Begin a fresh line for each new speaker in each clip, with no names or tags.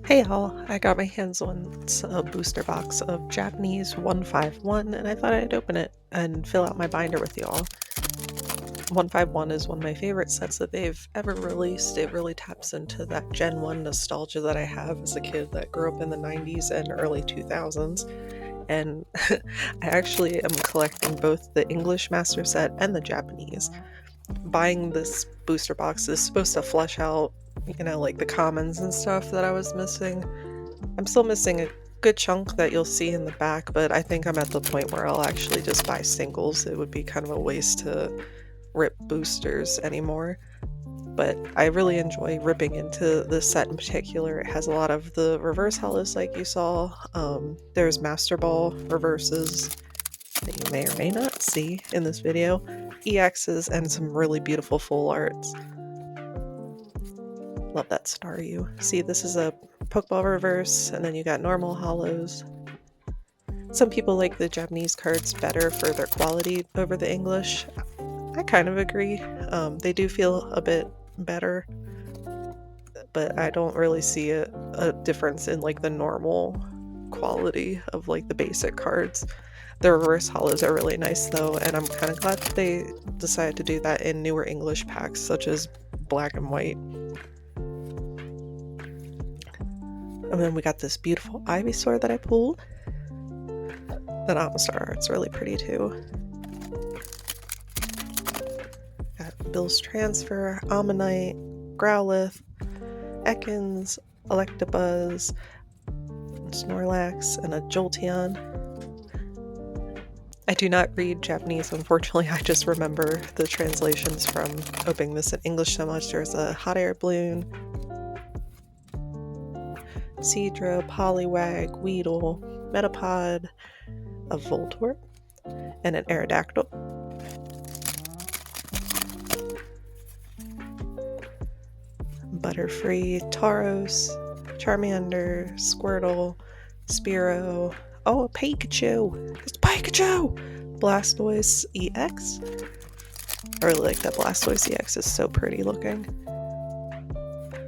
Hey y'all, I got my hands on a booster box of Japanese 151 and I thought I'd open it and fill out my binder with y'all. 151 is one of my favorite sets that they've ever released. It really taps into that Gen 1 nostalgia that I have as a kid that grew up in the 90s and early 2000s. And I actually am collecting both the English Master Set and the Japanese. Buying this booster box is supposed to flesh out, like the commons and stuff that I was missing. I'm still missing a good chunk that you'll see in the back, but I think I'm at the point where I'll actually just buy singles. It would be kind of a waste to rip boosters anymore. But I really enjoy ripping into this set in particular. It has a lot of the reverse hollows like you saw. There's Master Ball reverses that you may or may not see in this video, EXs, and some really beautiful full arts. Love that Staryu. See, this is a Pokeball reverse, and then you got normal hollows. Some people like the Japanese cards better for their quality over the English. I kind of agree. They do feel a bit better, but I don't really see a difference in like the normal quality of like the basic cards. The reverse hollows are really nice though, and I'm kind of glad that they decided to do that in newer English packs such as black and white. And then we got this beautiful Ivysaur that I pulled. The Amistar art's really pretty too. Got Bill's Transfer, Ammonite, Growlithe, Ekans, Electabuzz, Snorlax, and a Jolteon. I do not read Japanese, unfortunately. I just remember the translations from opening this in English so much. There's a Hot Air Balloon, Seadra, Poliwag, Weedle, Metapod, a Voltorb, and an Aerodactyl. Butterfree, Tauros, Charmander, Squirtle, Spearow. Oh, a Pikachu! It's Pikachu! Blastoise EX. I really like that Blastoise EX, is so pretty looking.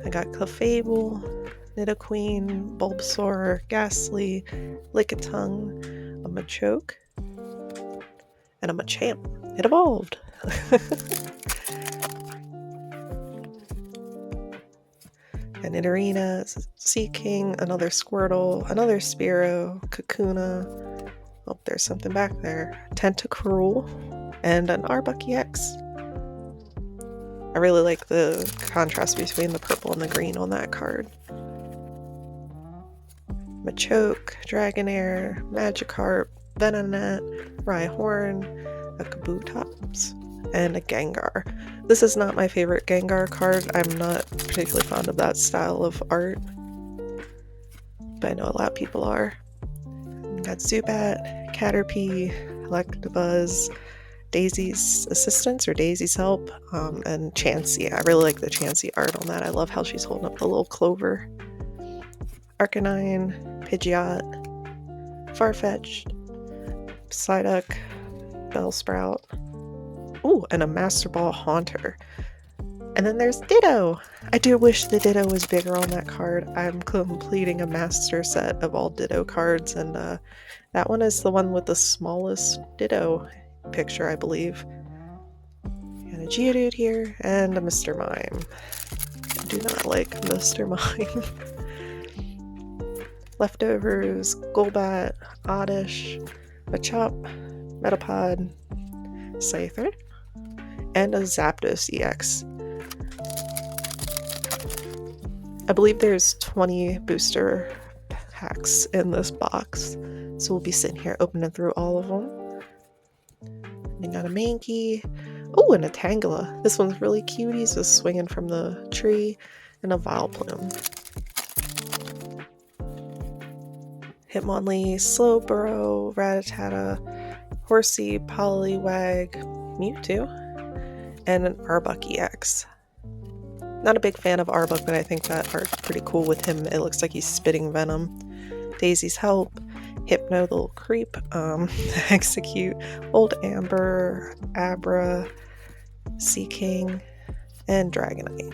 I got Clefable, Nidoqueen, Bulbasaur, Ghastly, Lickitung, a Machoke, and a Machamp. It evolved! An Nidorina, Seaking, another Squirtle, another Spearow, Kakuna. Oh, there's something back there. Tentacruel, and an Arbok EX. I really like the contrast between the purple and the green on that card. Machoke, Dragonair, Magikarp, Venonat, Rhyhorn, a Kabutops, and a Gengar. This is not my favorite Gengar card. I'm not particularly fond of that style of art, but I know a lot of people are. Got Zubat, Caterpie, Electabuzz, Daisy's Assistance or Daisy's Help, and Chansey. I really like the Chansey art on that. I love how she's holding up the little clover. Arcanine, Pidgeot, Farfetch'd, Psyduck, Bellsprout. Ooh, and a Master Ball Haunter. And then there's Ditto! I do wish the Ditto was bigger on that card. I'm completing a master set of all Ditto cards, and that one is the one with the smallest Ditto picture, I believe. And a Geodude here, and a Mr. Mime. I do not like Mr. Mime. Leftovers, Golbat, Oddish, Machop, Metapod, Scyther, and a Zapdos EX. I believe there's 20 booster packs in this box, so we'll be sitting here opening through all of them. We got a Mankey. Oh, and a Tangela. This one's really cute. He's just swinging from the tree, and a Vileplume. Hitmonlee, Slowbro, Rattata, Horsey, Poliwag, Mewtwo, and an Arbok EX. Not a big fan of Arbok, but I think that art's pretty cool with him. It looks like he's spitting venom. Daisy's Help, Hypno, the little creep, Execute, Old Amber, Abra, Seaking, and Dragonite.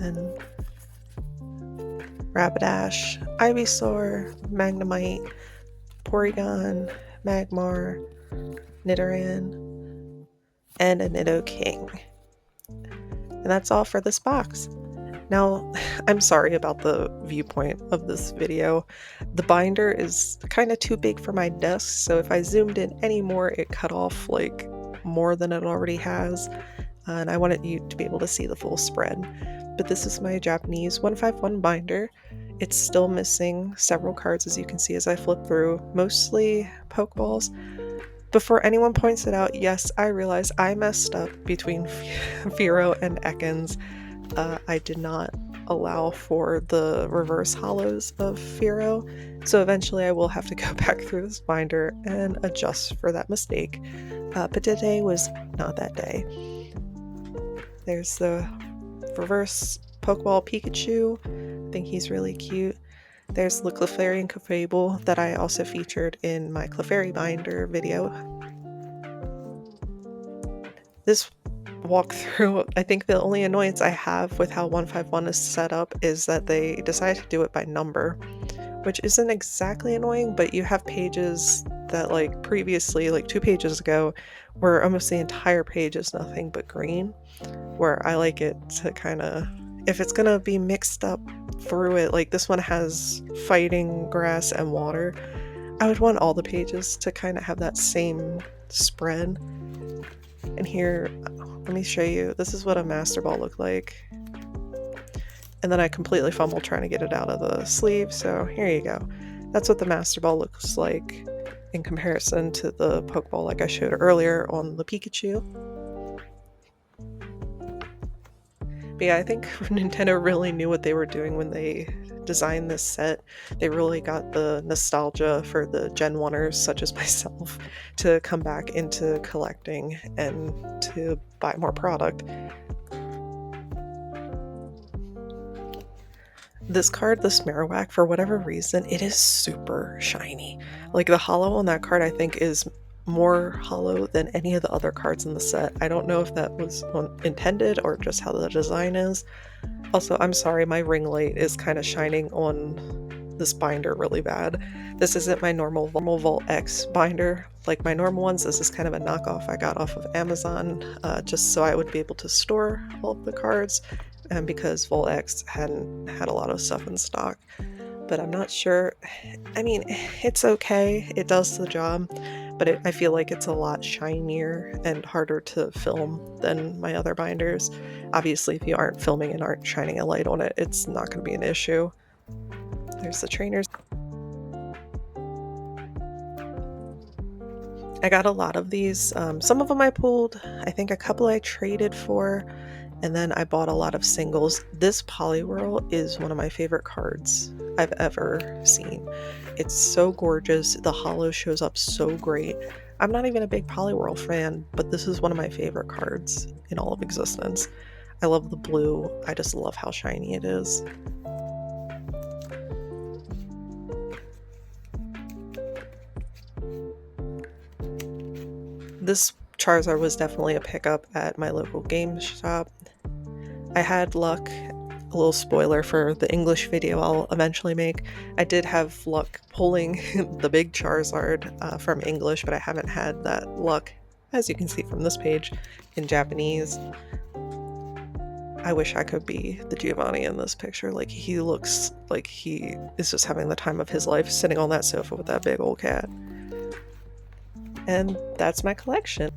and Rapidash, Ivysaur, Magnemite, Porygon, Magmar, Nidoran, and a Nidoking. And that's all for this box. Now, I'm sorry about the viewpoint of this video. The binder is kind of too big for my desk, so if I zoomed in any more, it cut off like more than it already has, and I wanted you to be able to see the full spread. But this is my Japanese 151 binder. It's still missing several cards, as you can see as I flip through, mostly Pokeballs. Before anyone points it out, yes, I realize I messed up between Fearow and Ekans. I did not allow for the reverse hollows of Fearow, so eventually I will have to go back through this binder and adjust for that mistake. But today was not that day. There's the reverse Pokeball Pikachu. I think he's really cute. There's the Clefairy and Clefable that I also featured in my Clefairy binder video. This walkthrough, I think the only annoyance I have with how 151 is set up is that they decided to do it by number, which isn't exactly annoying, but you have pages that like previously, like 2 pages ago, where almost the entire page is nothing but green, where I like it to kind of, if it's gonna be mixed up through it, like this one has fighting, grass, and water, I would want all the pages to kind of have that same spread. And here, let me show you, this is what a Master Ball looked like. And then I completely fumbled trying to get it out of the sleeve, so here you go. That's what the Master Ball looks like in comparison to the Pokeball like I showed earlier on the Pikachu. But yeah, I think Nintendo really knew what they were doing when they designed this set. They really got the nostalgia for the Gen 1ers, such as myself, to come back into collecting and to buy more product. This card, the Smarowak, for whatever reason, it is super shiny. Like the hollow on that card I think is more hollow than any of the other cards in the set. I don't know if that was intended or just how the design is. Also, I'm sorry, my ring light is kind of shining on this binder really bad. This isn't my normal Vault X binder. Like my normal ones, this is kind of a knockoff I got off of Amazon, just so I would be able to store all of the cards, and because Vault X hadn't had a lot of stuff in stock. But I'm not sure. I mean, it's okay, it does the job, but I feel like it's a lot shinier and harder to film than my other binders. Obviously, if you aren't filming and aren't shining a light on it, it's not going to be an issue. There's the trainers. I got a lot of these. Some of them I pulled. I think a couple I traded for. And then I bought a lot of singles. This Poliwhirl is one of my favorite cards I've ever seen. It's so gorgeous. The hollow shows up so great. I'm not even a big Poliwhirl fan, but this is one of my favorite cards in all of existence. I love the blue. I just love how shiny it is. This Charizard was definitely a pickup at my local game shop. I had luck, a little spoiler for the English video I'll eventually make, I did have luck pulling the big Charizard from English, but I haven't had that luck, as you can see from this page, in Japanese. I wish I could be the Giovanni in this picture. Like, he looks like he is just having the time of his life sitting on that sofa with that big old cat. And that's my collection.